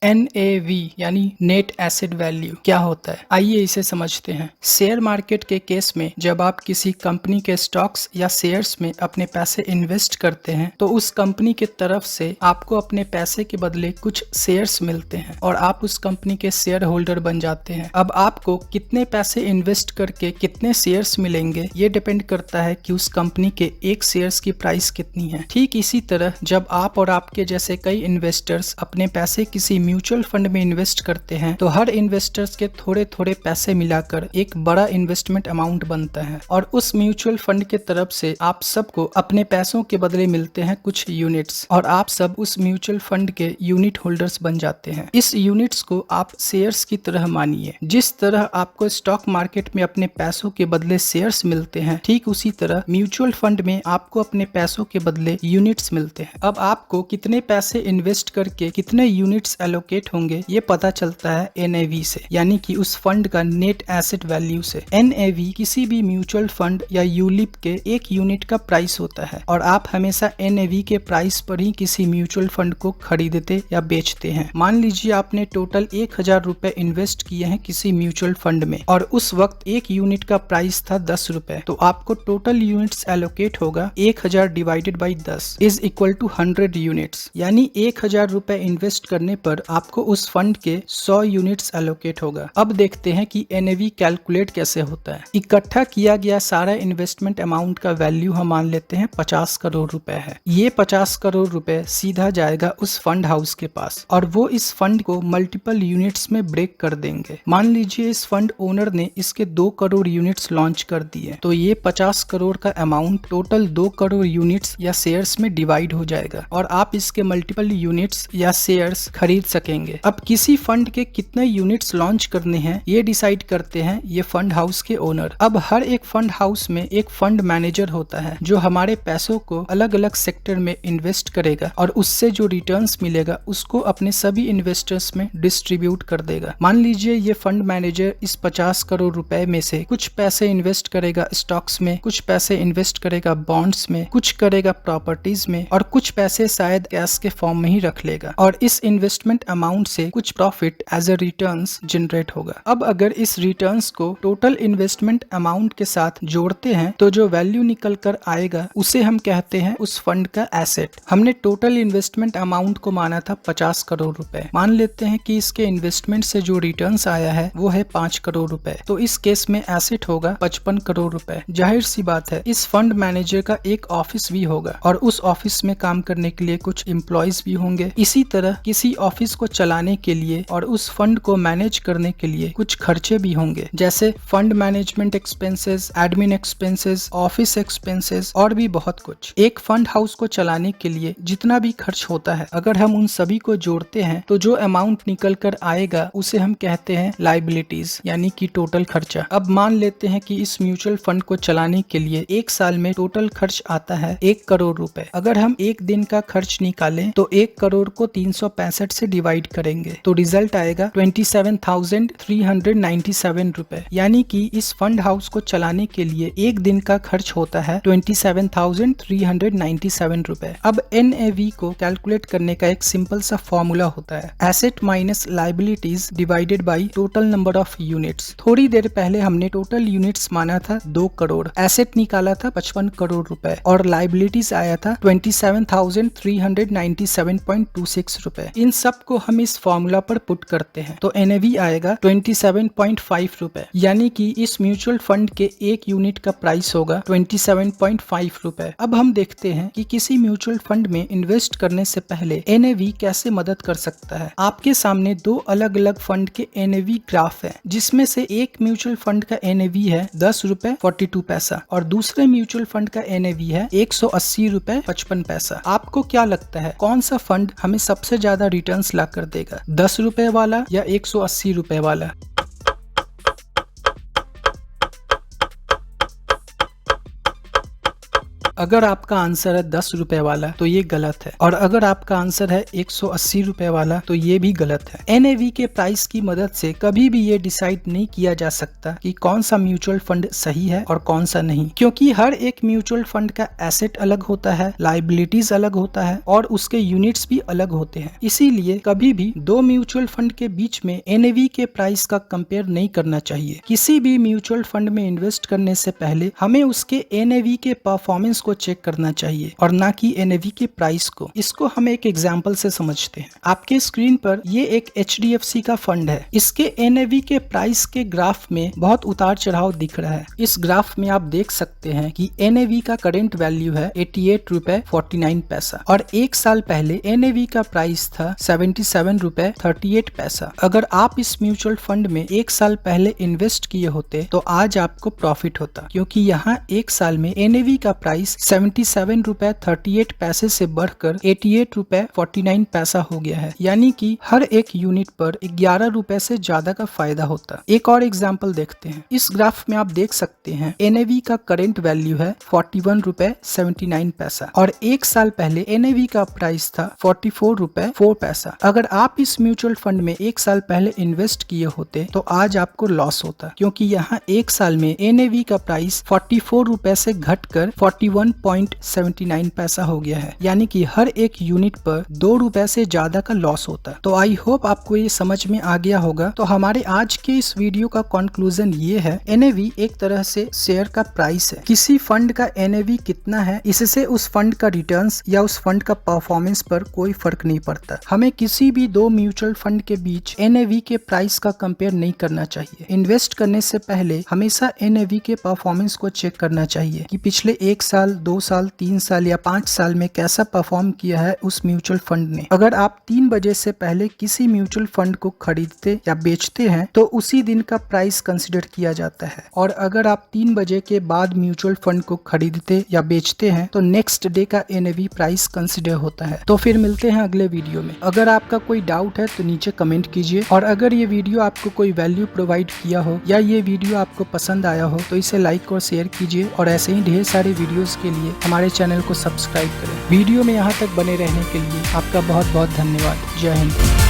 NAV यानी net asset value क्या होता है, आइए इसे समझते हैं। शेयर मार्केट के केस में जब आप किसी कंपनी के स्टॉक्स या शेयर्स में अपने पैसे इन्वेस्ट करते हैं तो उस कंपनी के तरफ से आपको अपने पैसे के बदले कुछ शेयर्स मिलते हैं और आप उस कंपनी के शेयर होल्डर बन जाते हैं। अब आपको कितने पैसे इन्वेस्ट करके कितने शेयर्स मिलेंगे ये डिपेंड करता है कि उस कंपनी के एक शेयर्स की प्राइस कितनी है। ठीक इसी तरह जब आप और आपके जैसे कई इन्वेस्टर्स अपने पैसे किसी म्यूचुअल फंड में इन्वेस्ट करते हैं तो हर इन्वेस्टर्स के थोड़े थोड़े पैसे मिलाकर एक बड़ा इन्वेस्टमेंट अमाउंट बनता है और उस म्यूचुअल फंड के तरफ से आप सबको अपने पैसों के बदले मिलते हैं कुछ यूनिट्स और आप सब उस म्यूचुअल फंड के यूनिट होल्डर्स बन जाते हैं। इस यूनिट्स को आप शेयर्स की तरह मानिए। जिस तरह आपको स्टॉक मार्केट में अपने पैसों के बदले शेयर्स मिलते हैं, ठीक उसी तरह म्यूचुअल फंड में आपको अपने पैसों के बदले यूनिट्स मिलते हैं। अब आपको कितने पैसे इन्वेस्ट करके कितने यूनिट्स एलोकेट होंगे ये पता चलता है NAV से, यानी कि उस फंड का नेट एसेट वैल्यू से। NAV किसी भी म्यूचुअल फंड या यूलिप के एक यूनिट का प्राइस होता है और आप हमेशा NAV के प्राइस पर ही किसी म्यूचुअल फंड को खरीदते या बेचते हैं। मान लीजिए आपने टोटल 1000 रुपए इन्वेस्ट किए हैं किसी म्यूचुअल फंड में और उस वक्त एक यूनिट का प्राइस था 10 रुपए, तो आपको टोटल यूनिट्स एलोकेट होगा 1000 divided by 10 is equal to 100 units, यानी 1000 रुपए इन्वेस्ट करने पर आपको उस फंड के 100 यूनिट्स एलोकेट होगा। अब देखते हैं कि NAV कैलकुलेट कैसे होता है। इकट्ठा किया गया सारा इन्वेस्टमेंट अमाउंट का वैल्यू हम मान लेते हैं 50 करोड़ रुपए है। ये 50 करोड़ रुपए सीधा जाएगा उस फंड हाउस के पास और वो इस फंड को मल्टीपल यूनिट्स में ब्रेक कर देंगे। मान लीजिए इस फंड ओनर ने इसके 2 करोड़ यूनिट्स लॉन्च कर दिए तो ये 50 करोड़ का अमाउंट टोटल 2 करोड़ यूनिट्स या शेयर्स में डिवाइड हो जाएगा और आप इसके मल्टीपल यूनिट्स या शेयर्स खरीद सकेंगे। अब किसी फंड के कितने यूनिट्स लॉन्च करने हैं ये डिसाइड करते हैं ये फंड हाउस के ओनर। अब हर एक फंड हाउस में एक फंड मैनेजर होता है जो हमारे पैसों को अलग अलग सेक्टर में इन्वेस्ट करेगा और उससे जो रिटर्न्स मिलेगा उसको अपने सभी इन्वेस्टर्स में डिस्ट्रीब्यूट कर देगा। मान लीजिए ये फंड मैनेजर इस 50 करोड़ रुपए में से कुछ पैसे इन्वेस्ट करेगा स्टॉक्स में, कुछ पैसे इन्वेस्ट करेगा बॉन्ड्स में, कुछ करेगा प्रॉपर्टीज में और कुछ पैसे शायद कैश के फॉर्म में ही रख लेगा और इस इन्वेस्टमेंट अमाउंट से कुछ profit as a returns generate होगा। अब अगर इस रिटर्न्स को टोटल इन्वेस्टमेंट अमाउंट के साथ जोड़ते हैं तो जो वैल्यू निकल कर आएगा उसे हम कहते हैं उस फंड का एसेट। हमने टोटल इन्वेस्टमेंट अमाउंट को माना था 50 करोड़ रुपए। मान लेते हैं कि इसके इन्वेस्टमेंट से जो रिटर्न्स आया है वो है 5 करोड़ रुपए, तो इस केस में एसेट होगा 55 करोड़ रुपए। जाहिर सी बात है इस फंड मैनेजर का एक ऑफिस भी होगा और उस ऑफिस में काम करने के लिए कुछ एम्प्लॉयज भी होंगे। इसी तरह किसी ऑफिस को चलाने के लिए और उस फंड को मैनेज करने के लिए कुछ खर्चे भी होंगे, जैसे fund management expenses, admin expenses, office expenses और भी बहुत कुछ। एक फंड हाउस को चलाने के लिए जितना भी खर्च होता है अगर हम उन सभी को जोड़ते हैं तो जो अमाउंट निकल कर आएगा उसे हम कहते हैं लायबिलिटीज, यानी कि टोटल खर्चा। अब मान लेते हैं कि इस म्यूचुअल फंड को चलाने के लिए एक साल में टोटल खर्च आता है 1 करोड़ रुपए। अगर हम एक दिन का खर्च निकालें तो 1 करोड़ को 365 से डिवाइड करेंगे तो रिजल्ट आएगा 27,397 रुपए, यानी कि इस फंड हाउस को चलाने के लिए एक दिन का खर्च होता है 27,397 रुपए। अब NAV को कैलकुलेट करने का एक सिंपल सा फॉर्मूला होता है asset minus liabilities divided by total number of units. थोड़ी देर पहले हमने टोटल यूनिट्स माना था 2 करोड़, एसेट निकाला था 55 करोड़ रुपए और लायबिलिटीज आया था 27,397.26 रुपए। इन सब को हम इस फॉर्मूला पर पुट करते हैं तो NAV आएगा 27.5 रुपए, यानी कि इस म्यूचुअल फंड के एक यूनिट का प्राइस होगा 27.5 रुपए। अब हम देखते हैं कि किसी म्यूचुअल फंड में इन्वेस्ट करने से पहले NAV कैसे मदद कर सकता है। आपके सामने 2 अलग अलग फंड के NAV ग्राफ है, जिसमें से एक म्यूचुअल फंड का NAV है 10 रुपए 42 पैसा और दूसरे म्यूचुअल फंड का NAV है 180 रुपए 55 पैसा। आपको क्या लगता है कौन सा फंड हमें सबसे ज्यादा रिटर्न्स ला कर देगा, 10 रुपए वाला या 180 रुपए वाला? अगर आपका आंसर है 10 रुपए वाला तो ये गलत है, और अगर आपका आंसर है 180 रुपए वाला तो ये भी गलत है। एनएवी के प्राइस की मदद से कभी भी ये डिसाइड नहीं किया जा सकता कि कौन सा म्यूचुअल फंड सही है और कौन सा नहीं, क्योंकि हर एक म्यूचुअल फंड का एसेट अलग होता है, लायबिलिटीज अलग होता है और उसके यूनिट्स भी अलग होते हैं। इसीलिए कभी भी दो म्यूचुअल फंड के बीच में एनएवी के प्राइस का कंपेयर नहीं करना चाहिए। किसी भी म्यूचुअल फंड में इन्वेस्ट करने से पहले हमें उसके एनएवी के परफॉर्मेंस को चेक करना चाहिए और ना कि एनएवी के प्राइस को। इसको हम एक एग्जांपल से समझते हैं। आपके स्क्रीन पर ये एक एचडीएफसी का फंड है। इसके एनएवी के प्राइस के ग्राफ में बहुत उतार चढ़ाव दिख रहा है। इस ग्राफ में आप देख सकते हैं कि एनएवी का करंट वैल्यू है 88 रुपए 49 पैसा और एक साल पहले एनएवी का प्राइस था 77 रुपए 38 पैसा। अगर आप इस म्यूचुअल फंड में एक साल पहले इन्वेस्ट किए होते तो आज आपको प्रॉफिट होता, क्योंकि यहाँ एक साल में एनएवी का प्राइस 77 रुपए 38 पैसे से बढ़कर 88 रुपए 49 पैसा हो गया है, यानी कि हर एक यूनिट पर 11 रुपए से ज्यादा का फायदा होता। एक और एग्जांपल देखते हैं। इस ग्राफ में आप देख सकते हैं एनएवी का करंट वैल्यू है 41 रुपए 79 पैसा और एक साल पहले एनएवी का प्राइस था 44 रुपए 4 पैसा। अगर आप इस म्यूचुअल फंड में एक साल पहले इन्वेस्ट किए होते तो आज आपको लॉस होता, क्योंकि यहाँ एक साल में एनएवी का प्राइस 44 रुपए से घटकर 41.79 पैसा हो गया है, यानी कि हर एक यूनिट पर 2 रुपए से ज्यादा का लॉस होता। तो आई होप आपको ये समझ में आ गया होगा। तो हमारे आज के इस वीडियो का कंक्लूजन ये है, एनएवी एक तरह से शेयर का प्राइस है। किसी फंड का एनएवी कितना है इससे उस फंड का रिटर्न्स या उस फंड का परफॉर्मेंस पर कोई फर्क नहीं पड़ता। हमें किसी भी दो म्यूचुअल फंड के बीच एनएवी के प्राइस का कंपेयर नहीं करना चाहिए। इन्वेस्ट करने से पहले हमेशा एनएवी के परफॉर्मेंस को चेक करना चाहिए कि पिछले 1 साल 2 साल 3 साल या 5 साल में कैसा परफॉर्म किया है उस म्यूचुअल फंड ने। अगर आप 3 बजे से पहले किसी म्यूचुअल फंड को खरीदते या बेचते हैं तो उसी दिन का प्राइस कंसिडर किया जाता है, और अगर आप 3 बजे के बाद म्यूचुअल फंड को खरीदते या बेचते हैं तो नेक्स्ट डे का एनएवी प्राइस कंसिडर होता है। तो फिर मिलते हैं अगले वीडियो में। अगर आपका कोई डाउट है तो नीचे कमेंट कीजिए, और अगर ये वीडियो आपको कोई वैल्यू प्रोवाइड किया हो या ये वीडियो आपको पसंद आया हो तो इसे लाइक और शेयर कीजिए, और ऐसे ही ढेर सारे वीडियोस के लिए हमारे चैनल को सब्सक्राइब करें। वीडियो में यहाँ तक बने रहने के लिए आपका बहुत बहुत धन्यवाद। जय हिंद।